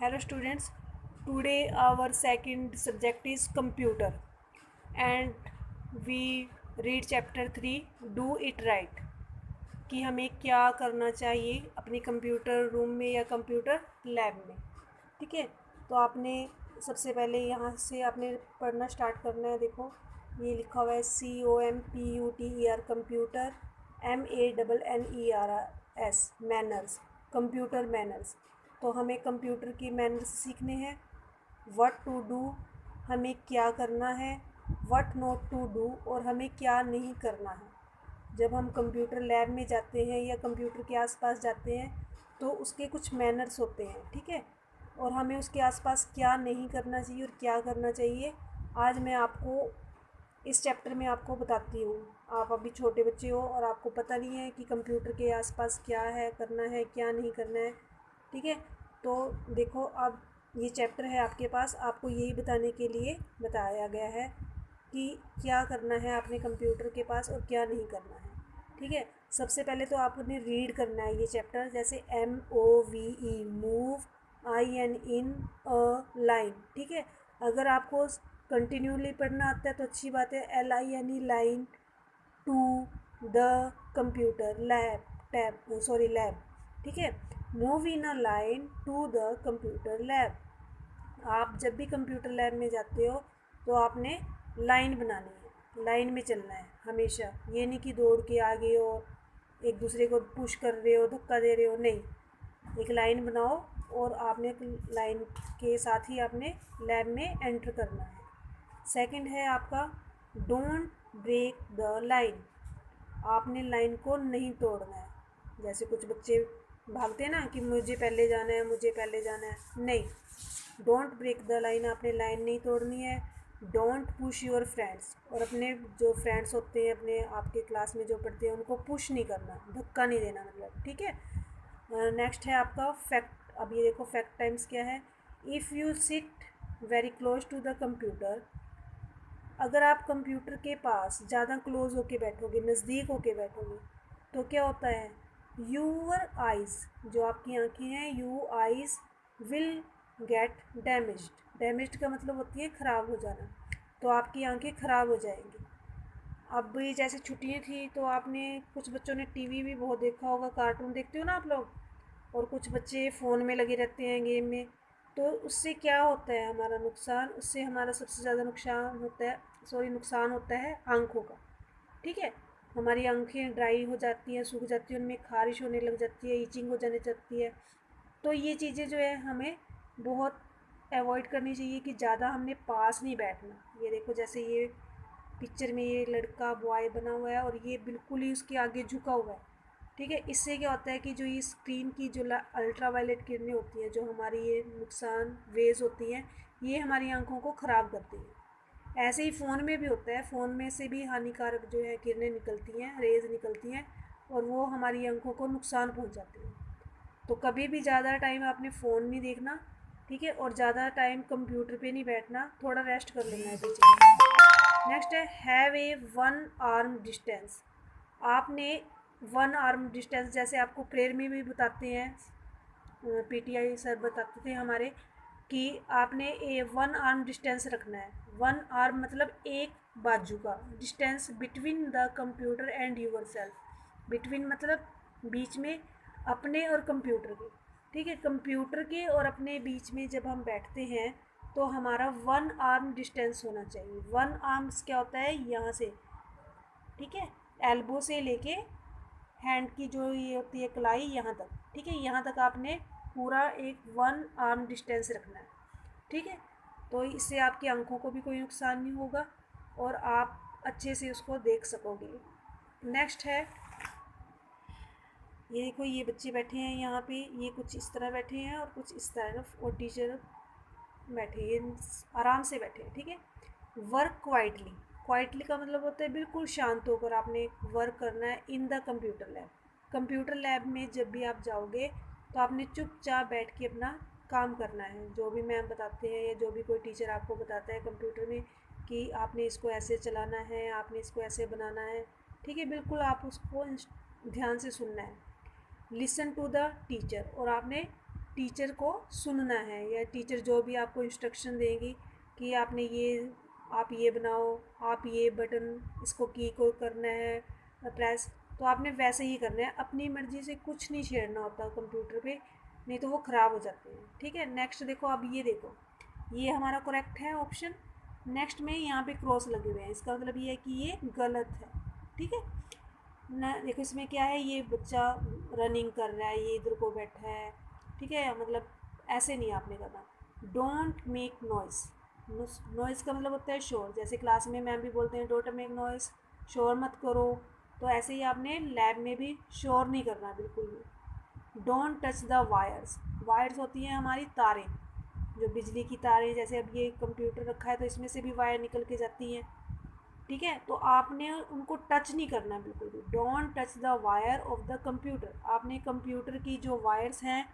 Hello students, today our second subject is computer and we read chapter 3 do it right कि हमें क्या करना चाहिए अपने कंप्यूटर रूम में या कंप्यूटर लैब में। ठीक है, तो आपने सबसे पहले यहाँ से आपने पढ़ना स्टार्ट करना है। देखो ये लिखा हुआ है COMPUTER computer MANNERS manners, computer manners. तो हमें कंप्यूटर की मैनर्स सीखने हैं। व्हाट टू डू, हमें क्या करना है, व्हाट नॉट टू डू और हमें क्या नहीं करना है। जब हम कंप्यूटर लैब में जाते हैं या कंप्यूटर के आसपास जाते हैं तो उसके कुछ मैनर्स होते हैं। ठीक है, और हमें उसके आसपास क्या नहीं करना चाहिए और क्या करना चाहिए, आज मैं आपको इस चैप्टर में आपको बताती हूँ। आप अभी छोटे बच्चे हो और आपको पता नहीं है कि कंप्यूटर के आसपास क्या है करना है क्या नहीं करना है। ठीक है, तो देखो अब ये चैप्टर है आपके पास, आपको यही बताने के लिए बताया गया है कि क्या करना है अपने कंप्यूटर के पास और क्या नहीं करना है। ठीक है, सबसे पहले तो आपने रीड करना है ये चैप्टर, जैसे MOVE move, IN in, a line. ठीक है, अगर आपको कंटिन्यूली पढ़ना आता है तो अच्छी बात है। LINE line, to the computer lab, lab. ठीक है, move in a line to the computer lab. आप जब भी कंप्यूटर लैब में जाते हो तो आपने लाइन बनानी है, लाइन में चलना है हमेशा। ये नहीं कि दौड़ के आगे हो, एक दूसरे को पुश कर रहे हो, धक्का दे रहे हो, नहीं। एक लाइन बनाओ और आपने लाइन के साथ ही आपने लैब में एंटर करना है। सेकंड है आपका डोंट ब्रेक द लाइन, आपने लाइन को नहीं तोड़ना है। जैसे कुछ बच्चे भागते हैं ना कि मुझे पहले जाना है, मुझे पहले जाना है, नहीं। डोंट ब्रेक द लाइन, आपने लाइन नहीं तोड़नी है। डोंट पुश योर फ्रेंड्स, और अपने जो फ्रेंड्स होते हैं अपने आपके क्लास में जो पढ़ते हैं उनको पुश नहीं करना, धक्का नहीं देना मतलब। ठीक है, नेक्स्ट है आपका फैक्ट। अब ये देखो फैक्ट टाइम्स क्या है। If you sit very close to the computer, अगर आप कंप्यूटर के पास ज़्यादा क्लोज होके बैठोगे, नज़दीक होके बैठोगे, तो क्या होता है, यूअर आइज़, जो आपकी आँखें हैं, you eyes will get damaged. Damaged का मतलब होती है ख़राब हो जाना, तो आपकी आंखें ख़राब हो जाएंगी। अब भी जैसे छुट्टियाँ थी तो आपने कुछ बच्चों ने टीवी भी बहुत देखा होगा, कार्टून देखते हो ना आप लोग, और कुछ बच्चे फ़ोन में लगे रहते हैं गेम में। तो उससे क्या होता है हमारा नुकसान, उससे हमारा सबसे ज़्यादा नुकसान होता है आँखों का। ठीक है, हमारी आँखें ड्राई हो जाती हैं, सूख जाती हैं, उनमें खारिश होने लग जाती है, ईचिंग हो जाने लगती है। तो ये चीज़ें जो है हमें बहुत अवॉइड करनी चाहिए कि ज़्यादा हमने पास नहीं बैठना। ये देखो जैसे ये पिक्चर में ये लड़का बॉय बना हुआ है और ये बिल्कुल ही उसके आगे झुका हुआ है। ठीक है, इससे क्या होता है कि जो ये स्क्रीन की जो अल्ट्रा वायलेट किरणें होती हैं, जो हमारी ये नुकसान वेज होती हैं, ये हमारी आंखों को ख़राब करती हैं। ऐसे ही फ़ोन में भी होता है, फ़ोन में से भी हानिकारक जो है किरणें निकलती हैं, रेज निकलती हैं, और वो हमारी आंखों को नुकसान पहुंचाती हैं। तो कभी भी ज़्यादा टाइम आपने फ़ोन नहीं देखना। ठीक है, और ज़्यादा टाइम कंप्यूटर पे नहीं बैठना, थोड़ा रेस्ट कर लेना है बीच में। नेक्स्ट है have a one arm distance, आपने वन आर्म डिस्टेंस, जैसे आपको प्रेयर में भी बताते हैं, PTI सर बताते थे हमारे कि आपने ए वन आर्म डिस्टेंस रखना है। वन आर्म मतलब एक बाजू का, distance between the computer and yourself. Between मतलब बीच में, अपने और कंप्यूटर के। ठीक है, कंप्यूटर के और अपने बीच में जब हम बैठते हैं तो हमारा वन आर्म डिस्टेंस होना चाहिए। वन आर्म्स क्या होता है, यहाँ से, ठीक है, एल्बो से लेके हैंड की जो ये होती है कलाई, यहाँ तक। ठीक है, यहाँ तक आपने पूरा एक वन आर्म डिस्टेंस रखना है। ठीक है, तो इससे आपकी आंखों को भी कोई नुकसान नहीं होगा और आप अच्छे से उसको देख सकोगे। नेक्स्ट है, ये देखो ये बच्चे बैठे हैं यहाँ पे, ये कुछ इस तरह बैठे हैं और कुछ इस तरफ, और टीचर बैठे हैं, आराम से बैठे हैं। ठीक है, वर्क क्वाइटली, क्वाइटली का मतलब होता है बिल्कुल शांत होकर आपने वर्क करना है in the computer lab. Computer lab में जब भी आप जाओगे तो आपने चुपचाप बैठ के अपना काम करना है। जो भी मैम बताते हैं या जो भी कोई टीचर आपको बताता है कंप्यूटर में कि आपने इसको ऐसे चलाना है, आपने इसको ऐसे बनाना है, ठीक है, बिल्कुल आप उसको ध्यान से सुनना है। लिसन टू द टीचर, और आपने टीचर को सुनना है, या टीचर जो भी आपको इंस्ट्रक्शन देगी कि आपने ये, आप ये बनाओ, आप ये बटन इसको की को करना है प्रेस, तो आपने वैसे ही करना है। अपनी मर्ज़ी से कुछ नहीं छेड़ना होता कंप्यूटर पे, नहीं तो वो ख़राब हो जाते हैं। ठीक है, नेक्स्ट देखो, अब ये देखो, ये हमारा करेक्ट है ऑप्शन। नेक्स्ट में यहाँ पे क्रॉस लगे हुए हैं, इसका मतलब ये है कि ये गलत है। ठीक है ना, देखो इसमें क्या है, ये बच्चा रनिंग कर रहा है, ये इधर को बैठा है। ठीक है, मतलब ऐसे नहीं आपने करना। डोंट मेक नॉइस, नॉइस का मतलब होता है शोर, जैसे क्लास में मैम भी बोलते हैं डोंट मेक नॉइस, शोर मत करो, तो ऐसे ही आपने लैब में भी शोर नहीं करना बिल्कुल भी। Don't touch the wires, wires होती हैं हमारी तारें, जो बिजली की तारें, जैसे अब ये कंप्यूटर रखा है तो इसमें से भी वायर निकल के जाती हैं। ठीक है, तो आपने उनको टच नहीं करना बिल्कुल भी। Don't touch the wire of the computer, आपने कंप्यूटर की जो वायर्स हैं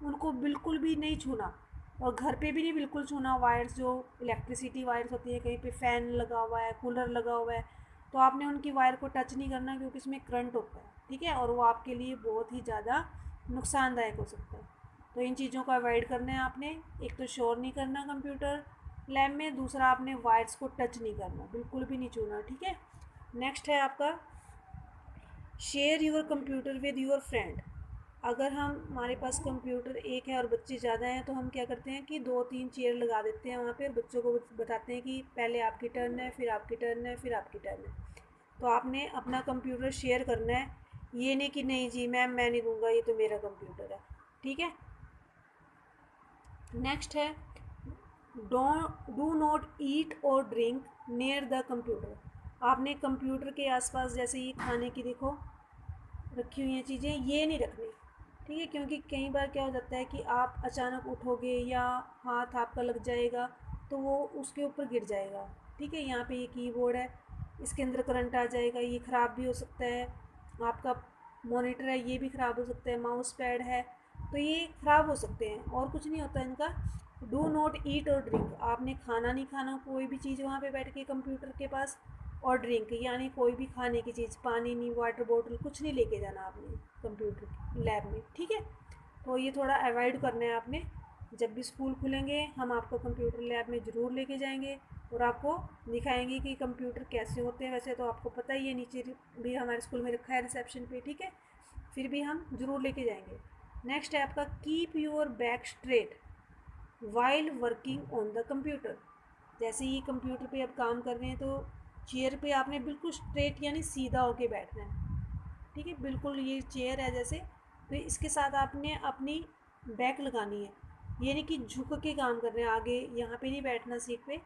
उनको बिल्कुल भी नहीं छूना, और घर पे भी नहीं बिल्कुल छूना वायर्स, जो इलेक्ट्रिसिटी वायर्स होती है, कहीं पे फ़ैन लगा हुआ है, कूलर लगा हुआ है, तो आपने उनकी वायर को टच नहीं करना, क्योंकि इसमें करंट होता है। ठीक है, और वो आपके लिए बहुत ही ज़्यादा नुकसानदायक हो सकता है। तो इन चीज़ों को अवॉइड करना है आपने। एक तो शोर नहीं करना कंप्यूटर लैब में, दूसरा आपने वायर्स को टच नहीं करना, बिल्कुल भी नहीं छूना। ठीक है, नेक्स्ट है आपका share your computer with your friend. अगर हमारे पास कंप्यूटर एक है और बच्चे ज़्यादा हैं, तो हम क्या करते हैं कि 2-3 चेयर लगा देते हैं वहाँ पे, और बच्चों को बताते हैं कि पहले आपकी टर्न है, फिर आपकी टर्न है, फिर आपकी टर्न है। तो आपने अपना कंप्यूटर शेयर करना है, ये नहीं कि नहीं जी मैम मैं नहीं दूंगा, ये तो मेरा कंप्यूटर है। ठीक है, नेक्स्ट है डू नॉट ईट और ड्रिंक नियर द कंप्यूटर। आपने कंप्यूटर के आसपास, जैसे ये खाने की देखो रखी हुई हैं चीज़ें, ये नहीं रखनी। ठीक है, क्योंकि कई बार क्या हो जाता है कि आप अचानक उठोगे या हाथ आपका लग जाएगा, तो वो उसके ऊपर गिर जाएगा। ठीक है, यहाँ पे ये कीबोर्ड है, इसके अंदर करंट आ जाएगा, ये ख़राब भी हो सकता है। आपका मॉनिटर है, ये भी ख़राब हो सकता है, माउस पैड है, तो ये ख़राब हो सकते हैं, और कुछ नहीं होता इनका। डू नॉट ईट और ड्रिंक, आपने खाना नहीं खाना कोई भी चीज़ वहाँ पे बैठ के कंप्यूटर के पास, और ड्रिंक यानी कोई भी खाने की चीज़, पानी नहीं, वाटर बॉटल कुछ नहीं लेके जाना आपने कंप्यूटर लैब में। ठीक है, तो ये थोड़ा अवॉइड करना है आपने। जब भी स्कूल खुलेंगे हम आपको कंप्यूटर लैब में ज़रूर लेके जाएंगे, और आपको दिखाएंगे कि कंप्यूटर कैसे होते हैं। वैसे तो आपको पता ही है, नीचे भी हमारे स्कूल में रखा है रिसेप्शन पे। ठीक है, फिर भी हम ज़रूर लेके जाएंगे। नेक्स्ट है आपका keep your back straight while working on the computer. जैसे ही कंप्यूटर पे अब काम कर रहे हैं, तो चेयर पे आपने बिल्कुल स्ट्रेट यानी सीधा होके बैठना है। ठीक है, बिल्कुल ये चेयर है जैसे, तो इसके साथ आपने अपनी बैक लगानी है, ये नहीं कि झुक के काम कर रहे हैं आगे, यहाँ पे नहीं बैठना सीट पे,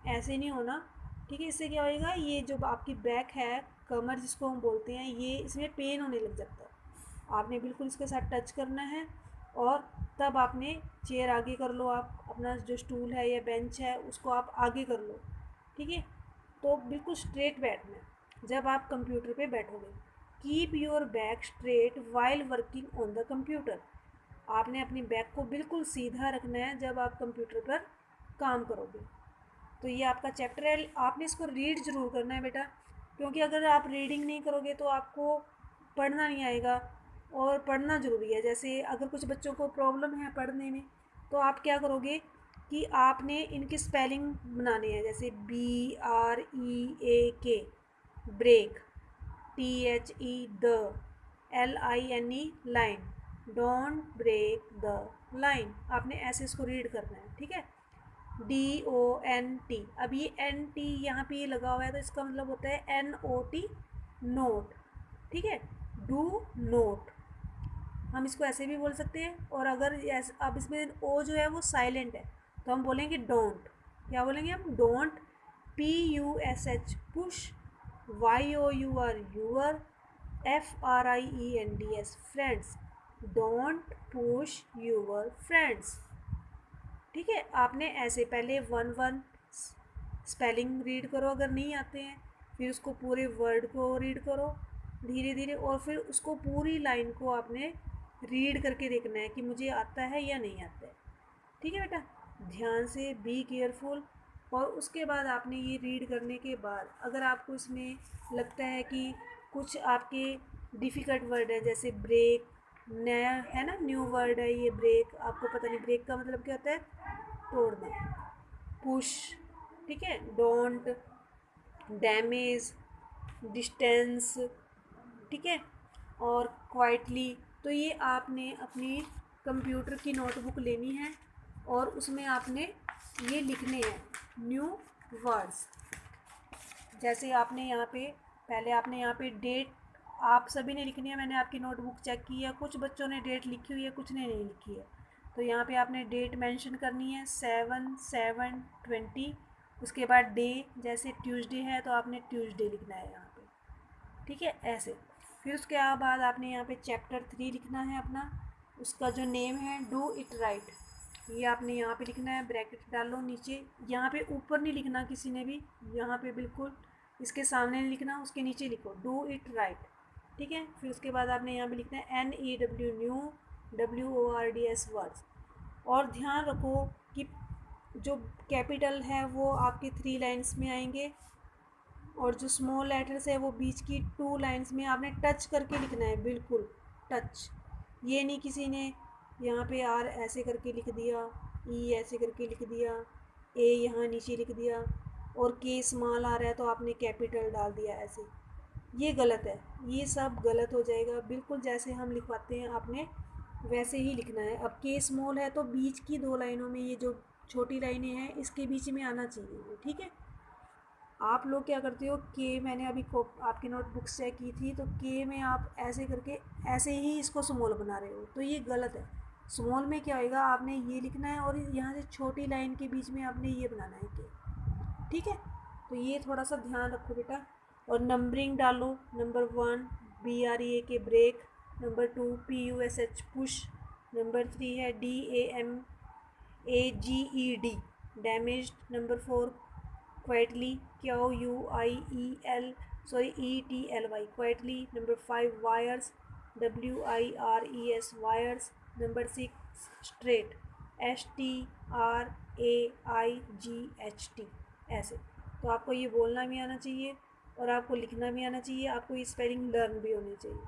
ऐसे नहीं होना। ठीक है, इससे क्या होएगा, ये जो आपकी बैक है, कमर जिसको हम बोलते हैं, ये इसमें पेन होने लग जाता है। आपने बिल्कुल इसके साथ टच करना है, और तब आपने चेयर आगे कर लो, आप अपना जो स्टूल है या बेंच है उसको आप आगे कर लो। ठीक है, तो बिल्कुल स्ट्रेट बैठना है जब आप कंप्यूटर पे बैठोगे। Keep your back straight while working on the computer, आपने अपनी बैक को बिल्कुल सीधा रखना है जब आप कंप्यूटर पर काम करोगे। तो ये आपका चैप्टर है, आपने इसको रीड ज़रूर करना है बेटा, क्योंकि अगर आप रीडिंग नहीं करोगे तो आपको पढ़ना नहीं आएगा, और पढ़ना ज़रूरी है। जैसे अगर कुछ बच्चों को प्रॉब्लम है पढ़ने में, तो आप क्या करोगे कि आपने इनके स्पेलिंग बनाने हैं, जैसे BREAK break, THE the, LINE line, don't break the line, आपने ऐसे इसको रीड करना है। ठीक है, DONT, अब ये NT यहाँ पे ये लगा हुआ है, तो इसका मतलब होता है NOT नोट। ठीक है, डू नोट, हम इसको ऐसे भी बोल सकते हैं। और अगर अब इसमें ओ जो है वो साइलेंट है, तो हम बोलेंगे डोंट। क्या बोलेंगे हम? Don't, PUSH push, YOUR your, FRIENDS friends, don't push your friends. ठीक है, आपने ऐसे पहले 1-1 स्पेलिंग रीड करो अगर नहीं आते हैं, फिर उसको पूरे वर्ड को रीड करो धीरे धीरे, और फिर उसको पूरी लाइन को आपने रीड करके देखना है कि मुझे आता है या नहीं आता है। ठीक है बेटा, ध्यान से, बी केयरफुल। और उसके बाद आपने ये रीड करने के बाद अगर आपको इसमें लगता है कि कुछ आपके डिफ़िकल्ट वर्ड है, जैसे ब्रेक, नया है ना, न्यू वर्ड है ये ब्रेक। आपको पता नहीं ब्रेक का मतलब क्या होता है, तोड़ना। पुश, ठीक है, डोंट, डैमेज, डिस्टेंस, ठीक है, और क्वाइटली। तो ये आपने अपनी कंप्यूटर की नोटबुक लेनी है और उसमें आपने ये लिखने हैं न्यू वर्ड्स। जैसे आपने यहाँ पे, पहले आपने यहाँ पे डेट आप सभी ने लिखनी है। मैंने आपकी नोटबुक चेक की है, कुछ बच्चों ने डेट लिखी हुई है, कुछ ने नहीं लिखी है। तो यहाँ पे आपने डेट मेंशन करनी है 7/7/20। उसके बाद डे, जैसे ट्यूसडे है तो आपने ट्यूसडे लिखना है यहाँ पे, ठीक है, ऐसे। फिर उसके बाद आपने यहाँ पे चैप्टर 3 लिखना है अपना। उसका जो नेम है डू इट राइट, ये आपने यहाँ पे लिखना है। ब्रैकेट डालो नीचे, यहाँ पे ऊपर नहीं लिखना किसी ने भी, यहाँ पे बिल्कुल इसके सामने नहीं लिखना, उसके नीचे लिखो डू इट राइट, ठीक है। फिर उसके बाद आपने यहाँ पे लिखना है NEW, न्यू, WORDS वर्ड्स। और ध्यान रखो कि जो कैपिटल है वो आपके 3 लाइन्स में आएंगे और जो स्मॉल लेटर्स है वो बीच की 2 लाइन्स में आपने टच करके लिखना है, बिल्कुल टच। ये नहीं किसी ने यहाँ पे R ऐसे करके लिख दिया, E ऐसे करके लिख दिया, A यहाँ नीचे लिख दिया और K स्मॉल आ रहा है तो आपने कैपिटल डाल दिया ऐसे। ये गलत है, ये सब गलत हो जाएगा। बिल्कुल जैसे हम लिखवाते हैं आपने वैसे ही लिखना है। अब K स्मॉल है तो बीच की 2 लाइनों में, ये जो छोटी लाइनें हैं इसके बीच में आना चाहिए ये, ठीक है। आप लोग क्या करते हो, के मैंने अभी आपकी नोटबुक चेक की थी तो के में आप ऐसे करके ऐसे ही इसको स्मॉल बना रहे हो, तो ये गलत है। स्मॉल में क्या होएगा, आपने ये लिखना है और यहाँ से छोटी लाइन के बीच में आपने ये बनाना है के, ठीक है। तो ये थोड़ा सा ध्यान रखो बेटा। और नंबरिंग डालो, number 1 BREAK break, number 2 PUSH push, number 3 है DAMAGED damage, number 4 quietly, QUIEL ETLY quietly, number 5 wires, WIRES wires, number 6 straight, STRAIGHT ऐसे। तो आपको ये बोलना भी आना चाहिए और आपको लिखना भी आना चाहिए, आपको ये स्पेलिंग लर्न भी होनी चाहिए।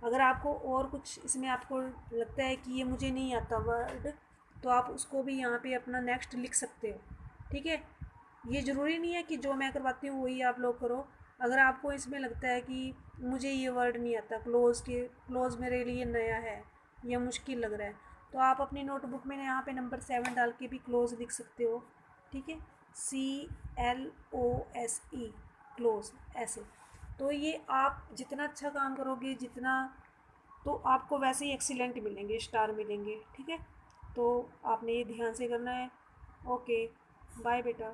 अगर आपको और कुछ इसमें आपको लगता है कि ये मुझे नहीं आता वर्ड, तो आप उसको भी यहाँ पे अपना नेक्स्ट लिख सकते हो, ठीक है। ये ज़रूरी नहीं है कि जो मैं करवाती हूँ वही आप लोग करो। अगर आपको इसमें लगता है कि मुझे ये वर्ड नहीं आता, क्लोज़ मेरे लिए नया है या मुश्किल लग रहा है, तो आप अपनी नोटबुक में यहाँ पे नंबर 7 डाल के भी क्लोज़ लिख सकते हो, ठीक है। CLOSE क्लोज़ ऐसे। तो ये आप जितना अच्छा काम करोगे, जितना, तो आपको वैसे ही एक्सीलेंट मिलेंगे, स्टार मिलेंगे, ठीक है। तो आपने ये ध्यान से करना है। ओके, बाय बेटा।